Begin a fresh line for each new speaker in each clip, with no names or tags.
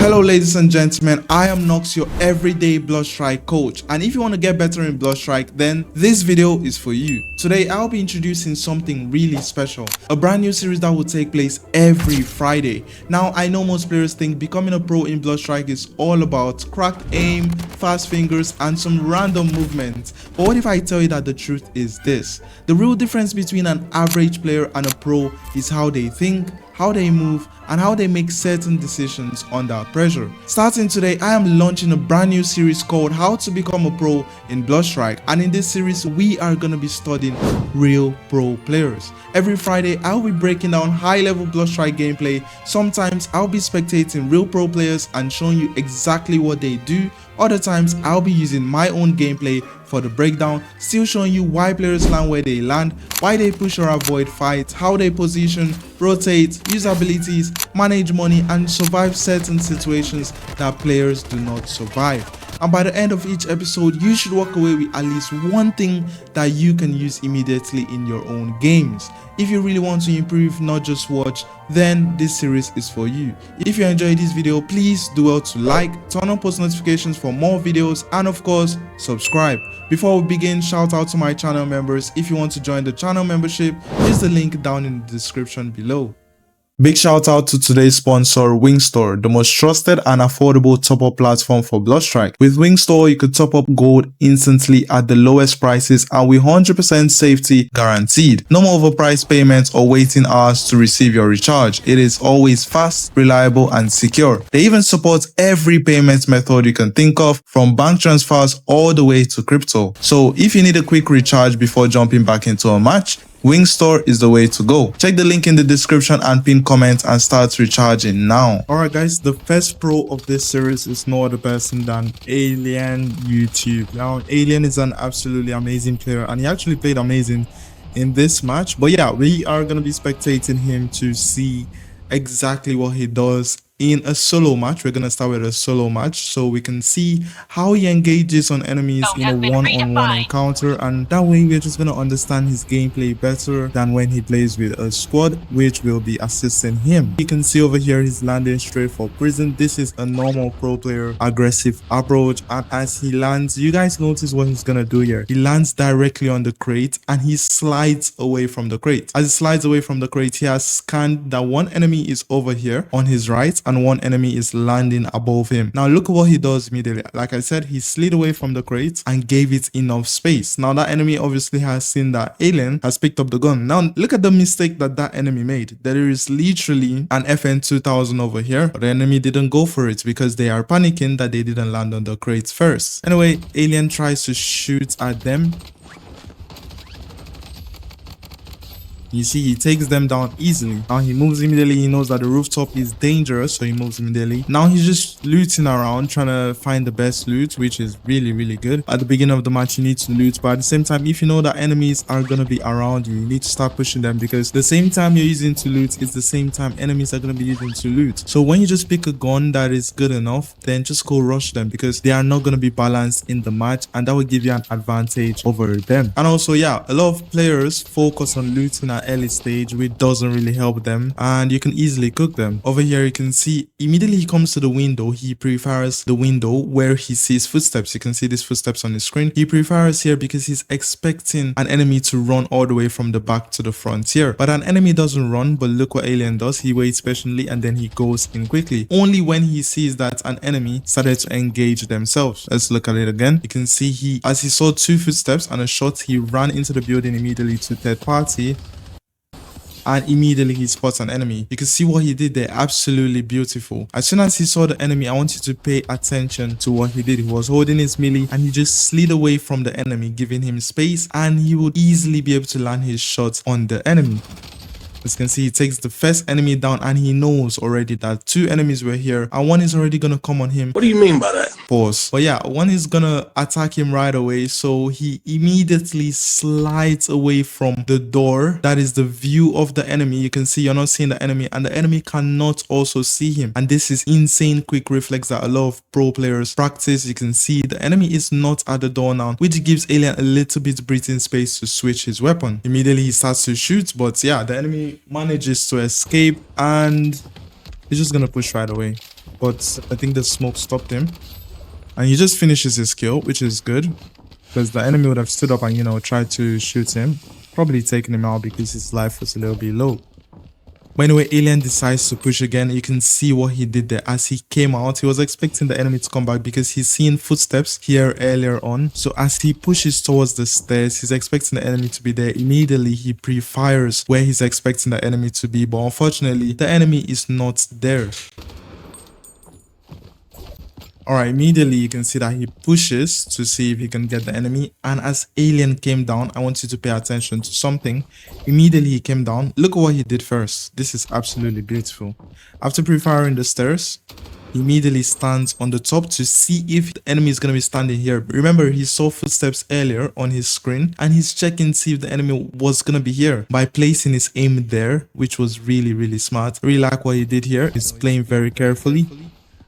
Hello ladies and gentlemen, I am Knox, your everyday bloodstrike coach, and if you want to get better in bloodstrike, then this video is for you. Today I'll be introducing something really special, a brand new series that will take place every Friday. Now I know most players think becoming a pro in bloodstrike is all about cracked aim, fast fingers and some random movements, but what if I tell you that the truth is this? The real difference between an average player and a pro is how they think, how they move, and how they make certain decisions under pressure. Starting today, I am launching a brand new series called How to Become a Pro in Bloodstrike, and in this series we are going to be studying real pro players. Every Friday I'll be breaking down high-level Bloodstrike gameplay. Sometimes I'll be spectating real pro players and showing you exactly what they do. Other times I'll be using my own gameplay for the breakdown, still showing you why players land where they land, why they push or avoid fights, how they position, rotate, use abilities, manage money and survive certain situations that players do not survive. And by the end of each episode, you should walk away with at least one thing that you can use immediately in your own games. If you really want to improve, not just watch, then this series is for you. If you enjoyed this video, please do well to like, turn on post notifications for more videos, and of course, subscribe. Before we begin, shout out to my channel members. If you want to join the channel membership, use the link down in the description below. Big shout out to today's sponsor, Wingstore, the most trusted and affordable top-up platform for Bloodstrike. With Wingstore, you could top up gold instantly at the lowest prices and with 100% safety guaranteed. No more overpriced payments or waiting hours to receive your recharge. It is always fast, reliable and secure. They even support every payment method you can think of, from bank transfers all the way to crypto. So if you need a quick recharge before jumping back into a match, Wingstore is the way to go. Check the link in the description and pin comment and start recharging now. Alright guys, the first pro of this series is no other person than Alien YouTube. Now Alien is an absolutely amazing player and he actually played amazing in this match. But yeah, we are going to be spectating him to see exactly what he does in a solo match. We're gonna start with a solo match so we can see how he engages on enemies in a one-on-one encounter, and that way we're just gonna understand his gameplay better than when he plays with a squad, which will be assisting him. You can see over here he's landing straight for prison. This is a normal pro player aggressive approach, and as he lands, you guys notice what he's gonna do here. He lands directly on the crate and he slides away from the crate. As he slides away from the crate, he has scanned that one enemy is over here on his right and one enemy is landing above him. Now look at what he does immediately. Like I said, he slid away from the crate and gave it enough space. Now that enemy obviously has seen that Alien has picked up the gun. Now look at the mistake that enemy made. There is literally an FN 2000 over here, but the enemy didn't go for it because they are panicking that they didn't land on the crates first. Anyway, Alien tries to shoot at them. You see, he takes them down easily. Now he moves immediately. He knows that the rooftop is dangerous, so he moves immediately. Now he's just looting around, trying to find the best loot, which is really good. At the beginning of the match, you need to loot, but at the same time, if you know that enemies are going to be around you, you need to start pushing them, because the same time you're using to loot is the same time enemies are going to be using to loot. So when you just pick a gun that is good enough, then just go rush them, because they are not going to be balanced in the match, and that will give you an advantage over them. And also, yeah, a lot of players focus on looting at early stage, which doesn't really help them, and you can easily cook them. Over here you can see immediately he comes to the window. He prefers the window where he sees footsteps. You can see these footsteps on the screen. He prefers here because he's expecting an enemy to run all the way from the back to the front here, but an enemy doesn't run. But look what Alien does. He waits patiently and then he goes in quickly, only when he sees that an enemy started to engage themselves. Let's look at it again. You can see as he saw two footsteps and a shot, he ran into the building immediately to third party, and immediately he spots an enemy. You can see what he did there. Absolutely beautiful. As soon as he saw the enemy, I want you to pay attention to what he did. He was holding his melee and he just slid away from the enemy, giving him space, and he would easily be able to land his shots on the enemy. As you can see, he takes the first enemy down and he knows already that two enemies were here and one is already gonna come on him.
What do you mean by that?
Pause. But yeah, one is gonna attack him right away, so he immediately slides away from the door. That is the view of the enemy. You can see you're not seeing the enemy and the enemy cannot also see him, and this is insane quick reflex that a lot of pro players practice. You can see the enemy is not at the door now, which gives Alien a little bit breathing space to switch his weapon. Immediately he starts to shoot, but yeah, the enemy manages to escape and he's just gonna push right away. but I think the smoke stopped him. And he just finishes his kill, which is good. Because the enemy would have stood up and, you know, tried to shoot him. Probably taking him out because his life was a little bit low. But anyway, Alien decides to push again. You can see what he did there. As he came out, he was expecting the enemy to come back because he's seen footsteps here earlier on. So as he pushes towards the stairs, he's expecting the enemy to be there. Immediately, he pre-fires where he's expecting the enemy to be. But unfortunately, the enemy is not there. Alright, immediately you can see that he pushes to see if he can get the enemy. And as Alien came down, I want you to pay attention to something. Immediately he came down. Look at what he did first. This is absolutely beautiful. After pre-firing the stairs, he immediately stands on the top to see if the enemy is going to be standing here. Remember, he saw footsteps earlier on his screen and he's checking to see if the enemy was going to be here by placing his aim there, which was really smart. I really like what he did here. He's playing very carefully.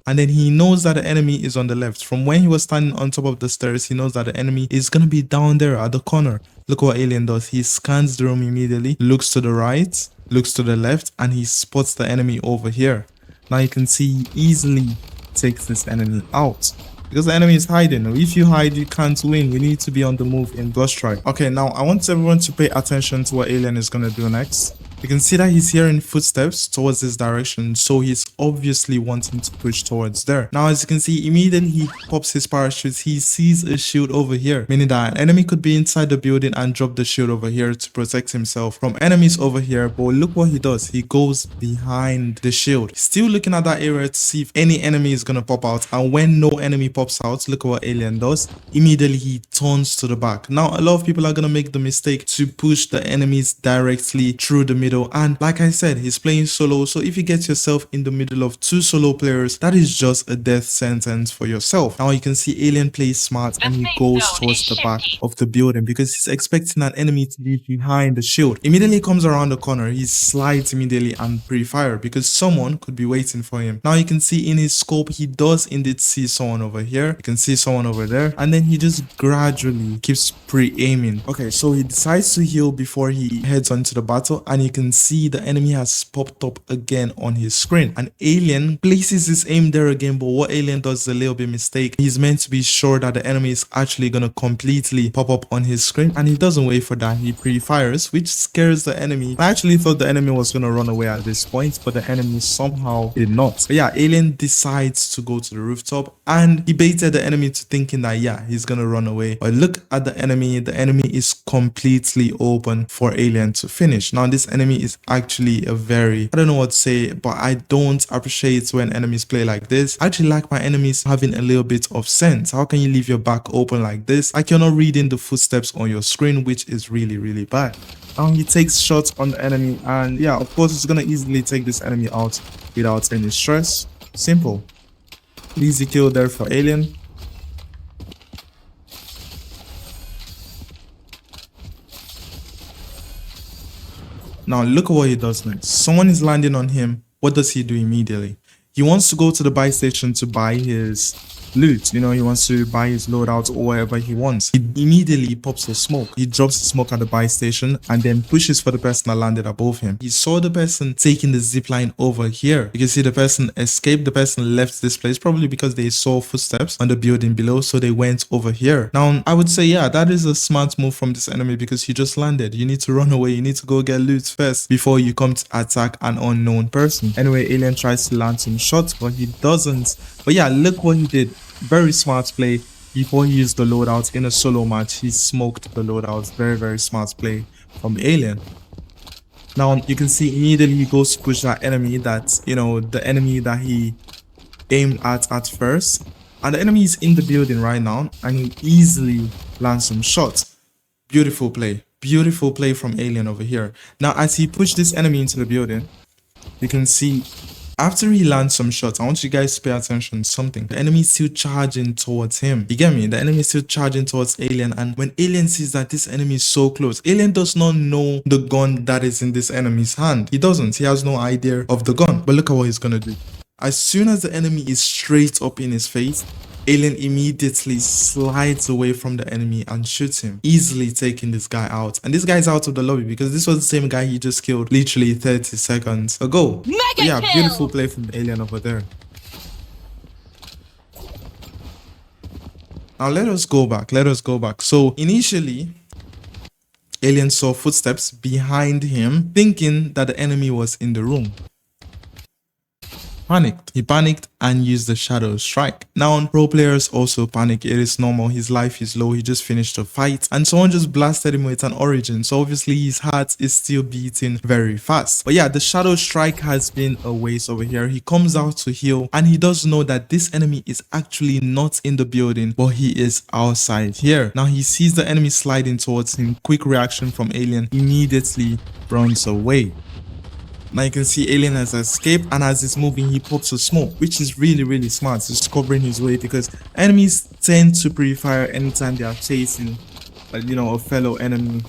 And then he knows that the enemy is on the left. From when he was standing on top of the stairs, he knows that the enemy is going to be down there at the corner. Look what Alien does. He scans the room immediately, looks to the right, looks to the left, and he spots the enemy over here. Now you can see he easily takes this enemy out. Because the enemy is hiding. If you hide, you can't win. You need to be on the move in bloodstrike. Okay, now I want everyone to pay attention to what Alien is going to do next. You can see that he's hearing footsteps towards this direction, so he's obviously wanting to push towards there. Now, as you can see, immediately he pops his parachute, he sees a shield over here, meaning that an enemy could be inside the building and drop the shield over here to protect himself from enemies over here. But look what he does. He goes behind the shield, still looking at that area to see if any enemy is going to pop out. And when no enemy pops out, look at what Alien does. Immediately he turns to the back. Now, a lot of people are going to make the mistake to push the enemies directly through the middle. And like I said, he's playing solo, so if you get yourself in the middle of two solo players, that is just a death sentence for yourself. Now you can see Alien plays smart and he goes towards the back of the building because he's expecting an enemy to be behind the shield. Immediately comes around the corner, he slides immediately and pre-fire because someone could be waiting for him. Now you can see in his scope, he does indeed see someone over here. You can see someone over there, and then he just gradually keeps pre-aiming. Okay, so he decides to heal before he heads onto the battle, and you can see the enemy has popped up again on his screen. And Alien places his aim there again, but what Alien does is a little bit mistake. He's meant to be sure that the enemy is actually going to completely pop up on his screen, and he doesn't wait for that. He pre-fires, which scares the enemy. I actually thought the enemy was going to run away at this point, but the enemy somehow did not. But yeah, Alien decides to go to the rooftop, and he baited the enemy to thinking that yeah, he's going to run away. But look at the enemy is completely open for Alien to finish. Now this enemy is actually a very, I don't know what to say, but I don't appreciate when enemies play like this. I actually like my enemies having a little bit of sense. How can you leave your back open like this? Like you're not reading the footsteps on your screen, which is really bad. He takes shots on the enemy, and yeah, of course, it's gonna easily take this enemy out without any stress. Simple. Easy kill there for Alien. Now look at what he does next. Someone is landing on him. What does he do immediately? He wants to go to the buy station to buy his loot. You know, he wants to buy his loadout or whatever he wants. He immediately pops a smoke. He drops the smoke at the buy station and then pushes for the person that landed above him. He saw the person taking the zip line over here. You can see the person escaped. The person left this place probably because they saw footsteps on the building below, so they went over here. Now I would say yeah, that is a smart move from this enemy because he just landed. You need to run away. You need to go get loot first before you come to attack an unknown person. Anyway, Alien tries to land some shots, but he doesn't. But yeah, look what he did. Very smart play. Before he used the loadout in a solo match, he smoked the loadout. Very smart play from Alien. Now you can see immediately he goes to push that enemy, that, you know, the enemy that he aimed at first. And the enemy is in the building right now, and he easily lands some shots. Beautiful play. Beautiful play from Alien over here. Now as he pushed this enemy into the building, you can see after he lands some shots, I want you guys to pay attention to something. The enemy is still charging towards him. You get me? The enemy is still charging towards Alien. And when Alien sees that this enemy is so close, Alien does not know the gun that is in this enemy's hand. He doesn't. He has no idea of the gun. But look at what he's going to do. As soon as the enemy is straight up in his face, Alien immediately slides away from the enemy and shoots him, easily taking this guy out. And this guy's out of the lobby because this was the same guy he just killed literally 30 seconds ago. But yeah, beautiful play from Alien over there. Now let us go back. Let us go back. So initially, Alien saw footsteps behind him, thinking that the enemy was in the room. Panicked. He panicked and used the shadow strike. Now, pro players also panic. It is normal. His life is low. He just finished a fight and someone just blasted him with an origin. So obviously his heart is still beating very fast. But yeah, the shadow strike has been a waste over here. He comes out to heal and he does know that this enemy is actually not in the building, but he is outside here. Now he sees the enemy sliding towards him. Quick reaction from Alien, immediately runs away. Now you can see Alien has escaped, and as he's moving he pops a smoke, which is really smart. He's covering his way because enemies tend to pre-fire anytime they are chasing a fellow enemy.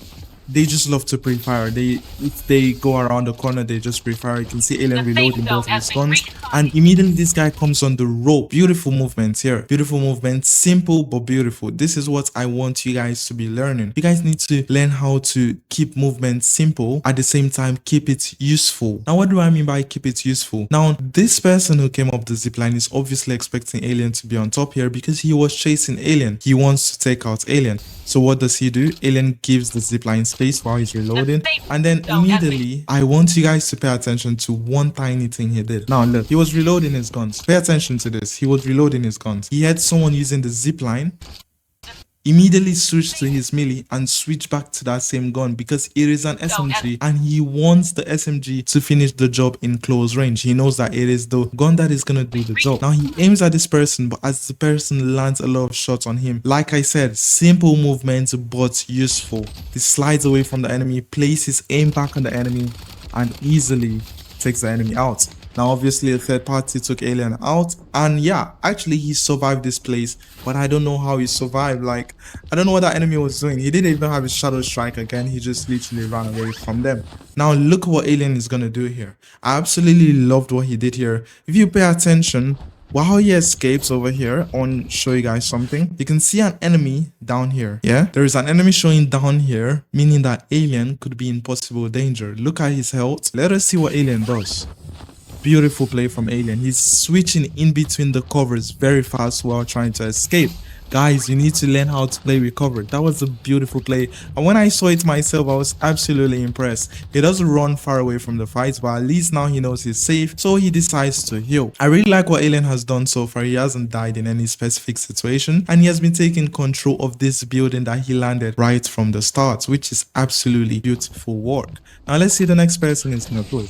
They just love to pre-fire. If they go around the corner, they just pre-fire. You can see Alien reloading both of his guns, and immediately this guy comes on the rope. Beautiful movements here. Beautiful movements. Simple but beautiful. This is what I want you guys to be learning. You guys need to learn how to keep movement simple, at the same time keep it useful. Now what do I mean by keep it useful? Now this person who came up the zipline is obviously expecting Alien to be on top here because he was chasing Alien. He wants to take out Alien. So what does he do? Alien gives the zipline space while he's reloading, and then immediately I want you guys to pay attention to one tiny thing he did. Now look, he was reloading his guns. Pay attention to this. He was reloading his guns. He had someone using the zipline, immediately switch to his melee and switch back to that same gun because it is an SMG and he wants the SMG to finish the job in close range. He knows that it is the gun that is gonna do the job. Now he aims at this person, but as the person lands a lot of shots on him, like I said, simple movements but useful. He slides away from the enemy, places aim back on the enemy, and easily takes the enemy out. Now obviously a third party took Alien out, and yeah, actually he survived this place, but I don't know how he survived. Like, I don't know what that enemy was doing. He didn't even have his shadow strike again. He just literally ran away from them. Now look what Alien is gonna do here. I absolutely loved what he did here. If you pay attention, while he escapes over here, I want to show you guys something. You can see an enemy down here. Yeah, there is an enemy showing down here, meaning that Alien could be in possible danger. Look at his health. Let us see what Alien does. Beautiful play from Alien. He's switching in between the covers very fast while trying to escape. Guys, you need to learn how to play with cover. That was a beautiful play, and when I saw it myself, I was absolutely impressed. He doesn't run far away from the fight, but at least now he knows he's safe, so he decides to heal. I really like what Alien has done so far. He hasn't died in any specific situation, and he has been taking control of this building that he landed right from the start, which is absolutely beautiful work. Now let's see the next person is gonna play.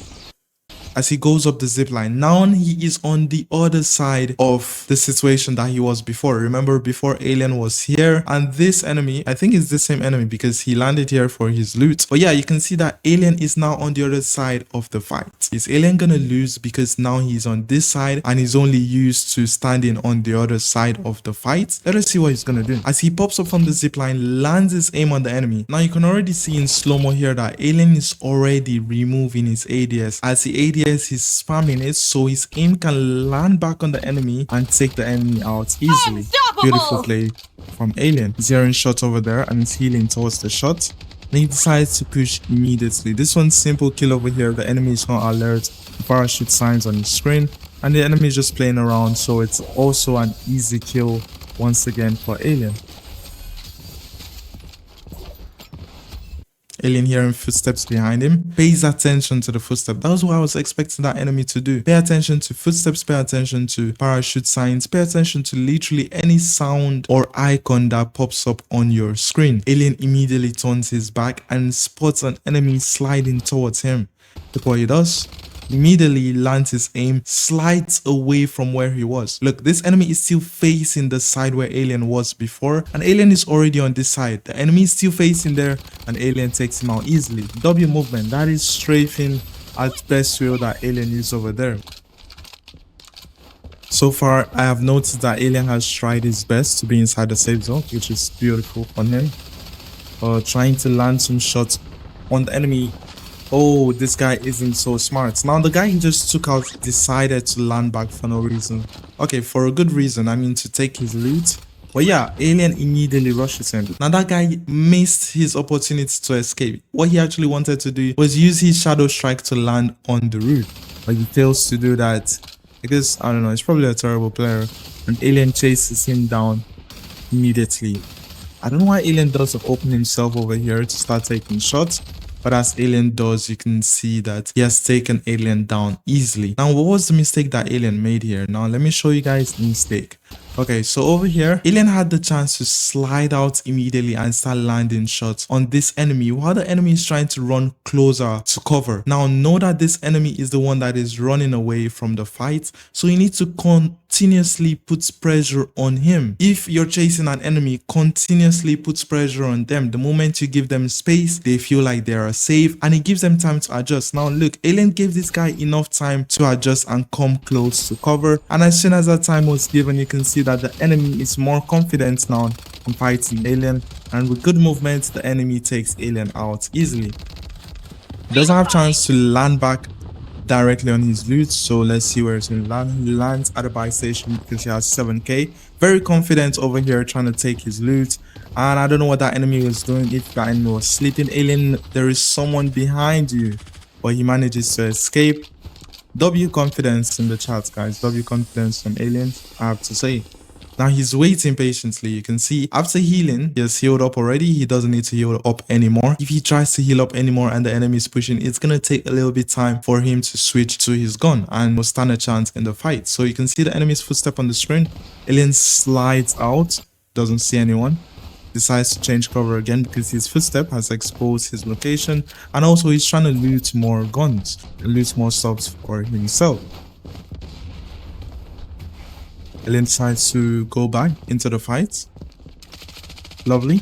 As he goes up the zipline, now he is on the other side of the situation that he was before. Remember, before Alien was here, and this enemy, I think it's the same enemy because he landed here for his loot. But yeah, you can see that Alien is now on the other side of the fight. Is Alien gonna lose because now he's on this side and he's only used to standing on the other side of the fight? Let us see what he's gonna do. As he pops up from the zipline, lands his aim on the enemy. Now you can already see in slow-mo here that Alien is already removing his ADS. As the ADS he's spamming it so his aim can land back on the enemy and take the enemy out easily. Beautiful play from Alien. He's hearing shots over there and he's healing towards the shot. Then he decides to push immediately. This one's simple kill over here. The enemy is not alert. Parachute signs on his screen, and the enemy is just playing around, so it's also an easy kill once again for Alien. Alien hearing footsteps behind him, pays attention to the footstep. That was what I was expecting that enemy to do. Pay attention to footsteps, pay attention to parachute signs, pay attention to literally any sound or icon that pops up on your screen. Alien immediately turns his back and spots an enemy sliding towards him. Look what he does. Immediately lands his aim, slides away from where he was. Look, this enemy is still facing the side where Alien was before, and Alien is already on this side. The enemy is still facing there, and Alien takes him out easily. W movement, that is strafing at best will that Alien used over there. So far, I have noticed that Alien has tried his best to be inside the safe zone, which is beautiful on him. Trying to land some shots on the enemy. Oh, this guy isn't so smart. Now the guy he just took out decided to land back for no reason. Okay, for a good reason, I mean to take his loot. But yeah, Alien immediately rushes him. Now that guy missed his opportunity to escape. What he actually wanted to do was use his shadow strike to land on the roof. But he fails to do that because, I don't know, he's probably a terrible player. And Alien chases him down immediately. I don't know why Alien does open himself over here to start taking shots, but as Alien does, you can see that he has taken Alien down easily. Now, what was the mistake that Alien made here? Now, let me show you guys the mistake. Okay, so over here, Alien had the chance to slide out immediately and start landing shots on this enemy while the enemy is trying to run closer to cover. Now, know that this enemy is the one that is running away from the fight, so you need to continuously put pressure on him. If you're chasing an enemy, continuously puts pressure on them. The moment you give them space, they feel like they are safe and it gives them time to adjust. Now, look, Alien gave this guy enough time to adjust and come close to cover, and as soon as that time was given, you can see that the enemy is more confident now in fighting Alien, and with good movement the enemy takes Alien out easily. Doesn't have chance to land back directly on his loot, so let's see where it's going to land. He lands at a buy station because he has 7k. Very confident over here trying to take his loot, and I don't know what that enemy was doing. If that enemy was sleeping, Alien, there is someone behind you, but he manages to escape. W confidence in the chat, guys. W confidence from Alien, I have to say. Now he's waiting patiently. You can see after healing, he has healed up already. He doesn't need to heal up anymore. If he tries to heal up anymore and the enemy is pushing, it's going to take a little bit time for him to switch to his gun and will stand a chance in the fight. So you can see the enemy's footstep on the screen. Alien slides out, doesn't see anyone. Decides to change cover again because his footstep has exposed his location, and also he's trying to loot more guns, loot more stuff for himself. Alien decides to go back into the fight. Lovely.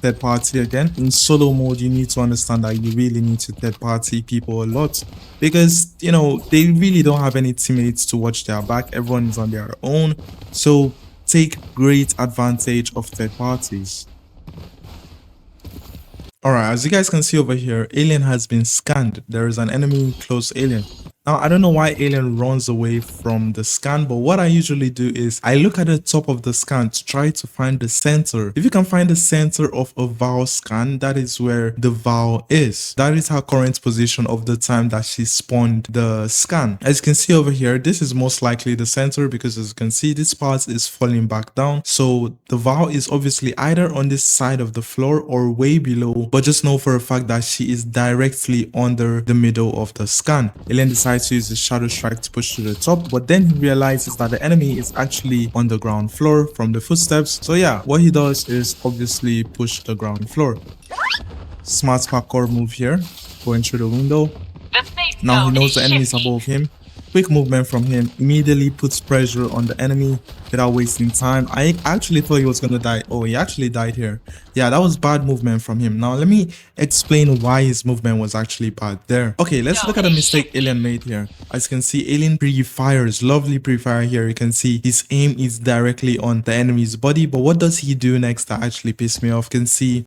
Third party again. In solo mode, you need to understand that you really need to third party people a lot, because you know they really don't have any teammates to watch their back. Everyone is on their own, so take great advantage of third parties. Alright, as you guys can see over here, Alien has been scanned. There is an enemy close to Alien. Now, I don't know why Alien runs away from the scan, but what I usually do is I look at the top of the scan to try to find the center. If you can find the center of a VAL scan, that is where the VAL is. That is her current position of the time that she spawned the scan. As you can see over here, this is most likely the center because as you can see, this part is falling back down. So the VAL is obviously either on this side of the floor or way below, but just know for a fact that she is directly under the middle of the scan. Alien decides to use the shadow strike to push to the top, but then he realizes that the enemy is actually on the ground floor from the footsteps. So yeah, what he does is obviously push the ground floor. Smart parkour move here, going through the window. Now he knows the enemy is above him. Quick movement from him immediately puts pressure on the enemy without wasting time. I actually thought he was gonna die. Oh, he actually died here. Yeah, that was bad movement from him. Now let me explain why his movement was actually bad there. Okay, let's look at the mistake Alien made here. As you can see, Alien pre-fires. Lovely pre-fire here. You can see his aim is directly on the enemy's body, but what does he do next that actually pissed me off? You can see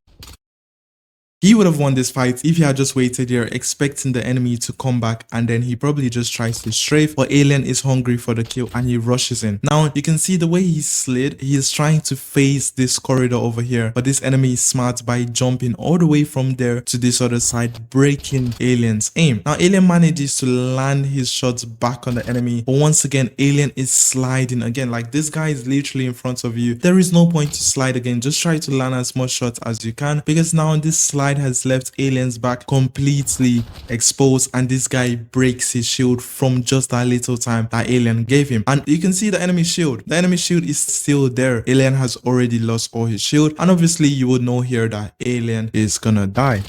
he would have won this fight if he had just waited here expecting the enemy to come back, and then he probably just tries to strafe, but Alien is hungry for the kill and he rushes in. Now you can see the way he slid, he is trying to face this corridor over here, but this enemy is smart by jumping all the way from there to this other side, breaking Alien's aim. Now Alien manages to land his shots back on the enemy, but once again Alien is sliding again. Like, this guy is literally in front of you. There is no point to slide again. Just try to land as much shots as you can, because now this slide has left Alien's back completely exposed, and this guy breaks his shield from just that little time that Alien gave him. And you can see the enemy shield. The enemy shield is still there. Alien has already lost all his shield, and obviously you would know here that Alien is gonna die.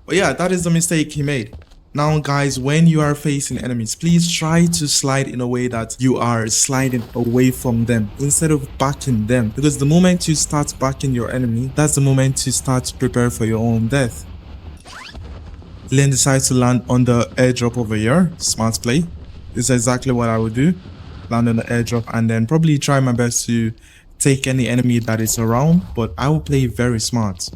But yeah, that is the mistake he made. Now guys, when you are facing enemies, please try to slide in a way that you are sliding away from them instead of backing them, because the moment you start backing your enemy, that's the moment you start to prepare for your own death. Alien decides to land on the airdrop over here. Smart play. This is exactly what I would do. Land on the airdrop and then probably try my best to take any enemy that is around, but I will play very smart.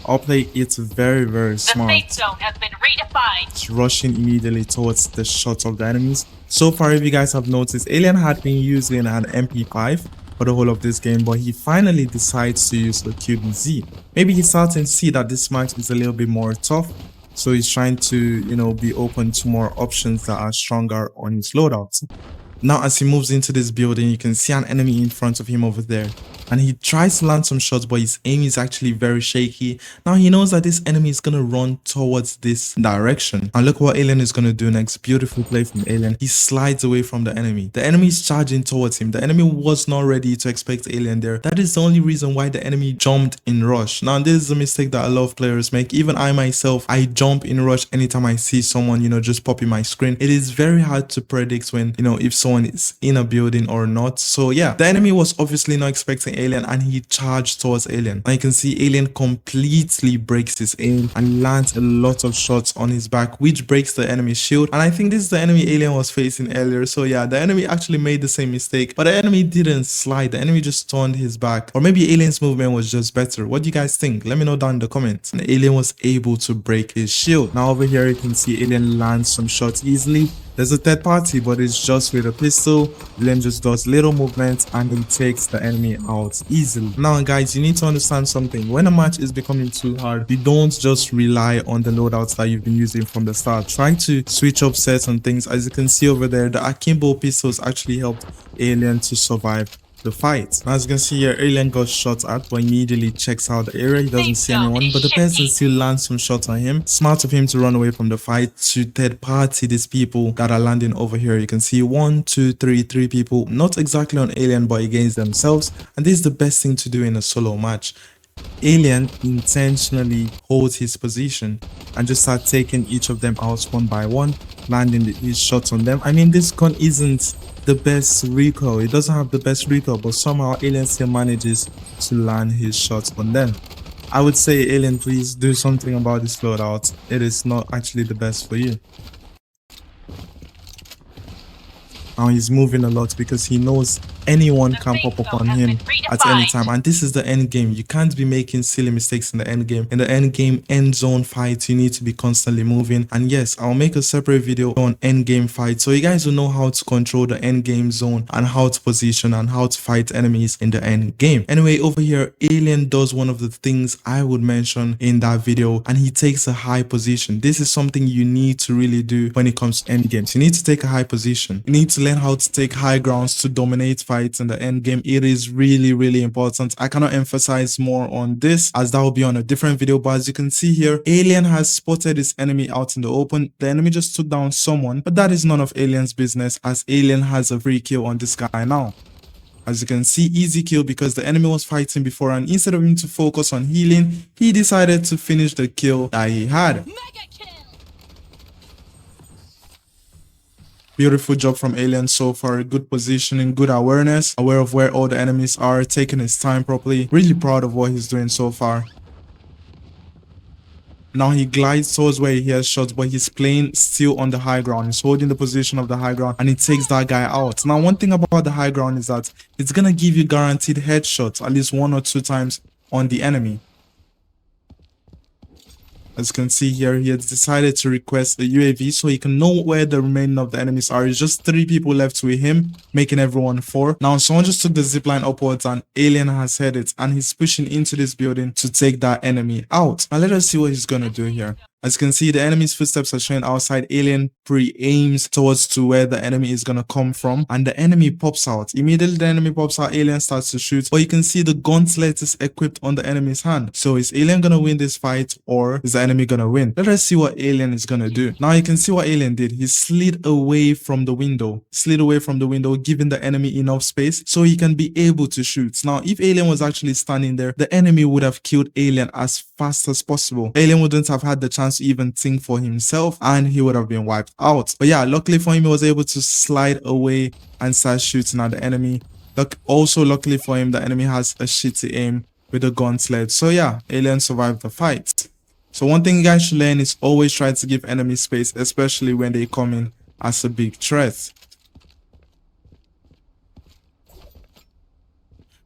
I'll play it very smart.
The safe zone has been redefined.
It's rushing immediately towards the shots of the enemies. So far, if you guys have noticed, Alien had been using an MP5 for the whole of this game, but he finally decides to use the QBZ. Maybe he's starting to see that this match is a little bit more tough, so he's trying to, you know, be open to more options that are stronger on his loadouts. Now as he moves into this building, you can see an enemy in front of him over there. And he tries to land some shots, but his aim is actually very shaky. Now he knows that this enemy is going to run towards this direction. And look what Alien is going to do next. Beautiful play from Alien. He slides away from the enemy. The enemy is charging towards him. The enemy was not ready to expect Alien there. That is the only reason why the enemy jumped in rush. Now this is a mistake that a lot of players make. Even I myself, I jump in rush anytime I see someone, just popping my screen. It is very hard to predict when, if someone is in a building or not. So yeah, the enemy was obviously not expecting Alien and he charged towards Alien. And you can see Alien completely breaks his aim and lands a lot of shots on his back, which breaks the enemy's shield. And I think this is the enemy Alien was facing earlier. So yeah, the enemy actually made the same mistake, but the enemy didn't slide. The enemy just turned his back. Or maybe Alien's movement was just better. What do you guys think? Let me know down in the comments. And Alien was able to break his shield. Now over here you can see Alien lands some shots easily. There's a third party, but it's just with a pistol. Alien just does little movements and he takes the enemy out easily. Now guys, you need to understand something. When a match is becoming too hard, you don't just rely on the loadouts that you've been using from the start. Try to switch up certain things. As you can see over there, the akimbo pistols actually helped Alien to survive the fight. Now, as you can see here, Alien got shot at, but immediately checks out the area. He doesn't see anyone, but the person still lands some shots on him. Smart of him to run away from the fight to third party these people that are landing over here. You can see 1, 2, 3, 3 people, not exactly on Alien, but against themselves. And this is the best thing to do in a solo match. Alien intentionally holds his position and just start taking each of them out one by one, landing his shots on them. I mean, this gun isn't the best recoil. It doesn't have the best recoil, but somehow Alien still manages to land his shots on them. I would say, Alien, please do something about this loadout. It is not actually the best for you. Now he's moving a lot because he knows anyone can pop up on him at any time, and this is the end game. You can't be making silly mistakes in the end game. In the end game end zone fights, you need to be constantly moving. And yes, I'll make a separate video on end game fights, so you guys will know how to control the end game zone and how to position and how to fight enemies in the end game. Anyway, over here, Alien does one of the things I would mention in that video, and he takes a high position. This is something you need to really do when it comes to end games. You need to take a high position. You need to learn how to take high grounds to dominate fights in the end game. It is really important. I cannot emphasize more on this as that will be on a different video, but as you can see here, Alien has spotted his enemy out in the open. The enemy just took down someone, but that is none of Alien's business as Alien has a free kill on this guy now. As you can see, easy kill because the enemy was fighting before, and instead of him to focus on healing, he decided to finish the kill that he had. Beautiful job from Alien so far. Good positioning, good awareness, aware of where all the enemies are, taking his time properly. Really proud of what he's doing so far. Now he glides towards where he hears shots, but he's playing still on the high ground. He's holding the position of the high ground and he takes that guy out. Now one thing about the high ground is that it's gonna give you guaranteed headshots at least 1 or 2 times on the enemy. As you can see here, he has decided to request a UAV so he can know where the remaining of the enemies are. It's just 3 people left with him, making everyone 4. Now, someone just took the zipline upwards and Alien has heard it, and he's pushing into this building to take that enemy out. Now, let us see what he's gonna do here. As you can see, the enemy's footsteps are showing outside. Alien pre-aims towards to where the enemy is gonna come from, and the enemy pops out. Immediately, the enemy pops out, Alien starts to shoot, but you can see the gauntlet is equipped on the enemy's hand. So is Alien gonna win this fight, or is the enemy gonna win? Let us see what Alien is gonna do. Now you can see what Alien did. He slid away from the window, giving the enemy enough space so he can be able to shoot. Now, if Alien was actually standing there, the enemy would have killed Alien as fast as possible. Alien wouldn't have had the chance to even think for himself, and he would have been wiped out. But yeah, luckily for him, he was able to slide away and start shooting at the enemy. Also luckily for him, the enemy has a shitty aim with a gauntlet. So yeah, Alien survived the fight. So one thing you guys should learn is always try to give enemies space, especially when they come in as a big threat.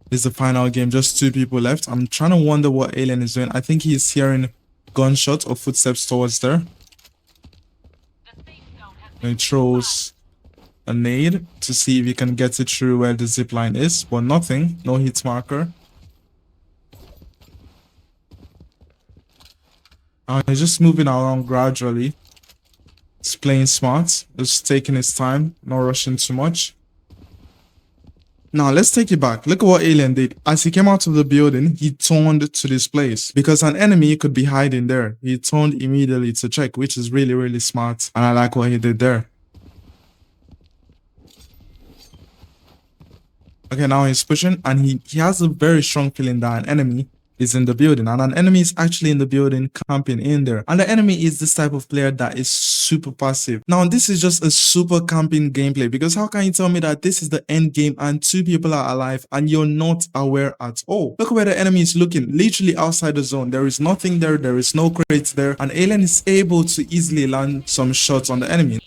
This is the final game, just 2 people left. I'm trying to wonder what Alien is doing. I think he's hearing gunshots or footsteps towards there. And he throws a nade to see if he can get it through where the zipline is, but nothing, no hit marker. He's just moving around gradually. He's playing smart, just taking his time, not rushing too much. Now let's take it back. Look at what Alien did. As he came out of the building, he turned to this place because an enemy could be hiding there. He turned immediately to check, which is really, really smart. And I like what he did there. Okay, now he's pushing and he has a very strong feeling that an enemy is in the building, and an enemy is actually in the building camping in there, and the enemy is this type of player that is super passive. Now this is just a super camping gameplay, because how can you tell me that this is the end game and 2 people are alive and you're not aware at all? Look where the enemy is looking, literally outside the zone. There is nothing there, there is no crates there, and Alien is able to easily land some shots on the enemy.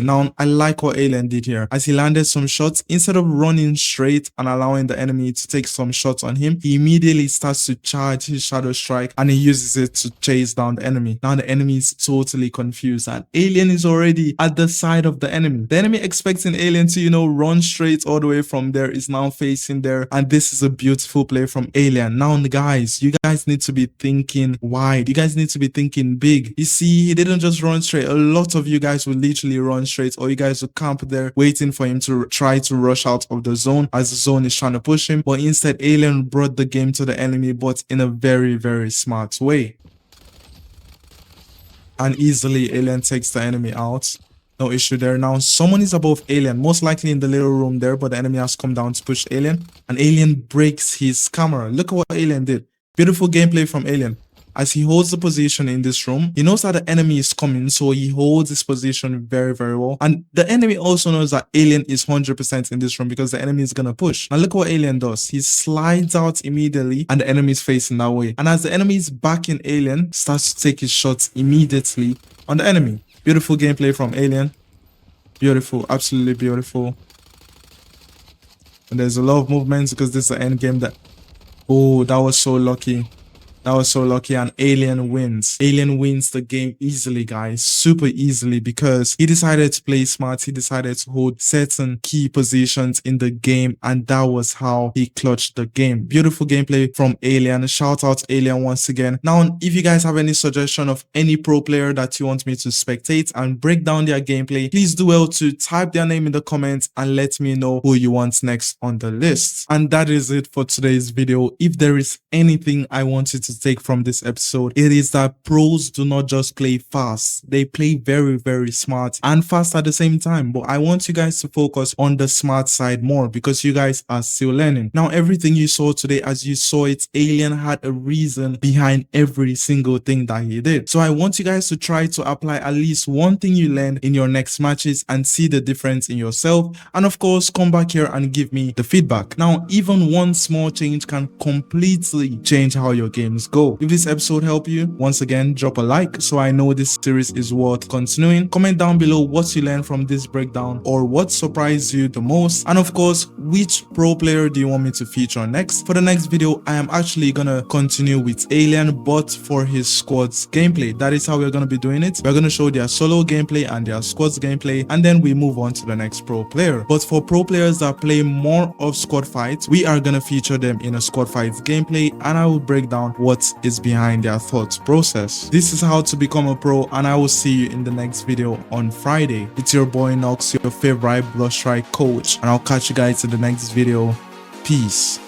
Now, I like what Alien did here. As he landed some shots, instead of running straight and allowing the enemy to take some shots on him, he immediately starts to charge his shadow strike and he uses it to chase down the enemy. Now the enemy is totally confused and Alien is already at the side of the enemy. The enemy expecting Alien to, you know, run straight all the way from there is now facing there, and this is a beautiful play from Alien. Now guys, you guys need to be thinking wide. You guys need to be thinking big. You see, he didn't just run straight. A lot of you guys will literally run straight, or you guys will camp there waiting for him to try to rush out of the zone as the zone is trying to push him. But instead, Alien brought the game to the enemy, but in a very, very smart way. And easily, Alien takes the enemy out. No issue there. Now, someone is above Alien, most likely in the little room there, but the enemy has come down to push Alien. And Alien breaks his camera. Look at what Alien did. Beautiful gameplay from Alien. As he holds the position in this room, he knows that the enemy is coming, so he holds his position very, very well. And the enemy also knows that Alien is 100% in this room because the enemy is gonna push. Now look what Alien does. He slides out immediately and the enemy is facing that way. And as the enemy is backing Alien, starts to take his shots immediately on the enemy. Beautiful gameplay from Alien. Beautiful, absolutely beautiful. And there's a lot of movements because this is the end game that... Oh, that was so lucky. That was so lucky, and Alien wins. Alien wins the game easily, guys. Super easily, because he decided to play smart. He decided to hold certain key positions in the game, and that was how he clutched the game. Beautiful gameplay from Alien. Shout out Alien once again. Now, if you guys have any suggestion of any pro player that you want me to spectate and break down their gameplay, please do well to type their name in the comments and let me know who you want next on the list. And that is it for today's video. If there is anything I want you to take from this episode, it is that pros do not just play fast, they play very, very smart and fast at the same time. But I want you guys to focus on the smart side more, because you guys are still learning. Now, everything you saw today, as you saw it, Alien had a reason behind every single thing that he did. So I want you guys to try to apply at least one thing you learned in your next matches and see the difference in yourself, and of course come back here and give me the feedback. Now, even one small change can completely change how your games go. If this episode helped you, once again, drop a like so I know this series is worth continuing. Comment down below what you learned from this breakdown or what surprised you the most, and of course, which pro player do you want me to feature next. For the next video, I am actually gonna continue with Alien, but for his squad's gameplay. That is how we're gonna be doing it. We're gonna show their solo gameplay and their squad's gameplay, and then we move on to the next pro player. But for pro players that play more of squad fights, we are gonna feature them in a squad fights gameplay, and I will break down what is behind their thought process. This is how to become a pro, and I will see you in the next video on Friday. It's your boy Knox, your favorite bloodstrike coach, and I'll catch you guys in the next video. Peace.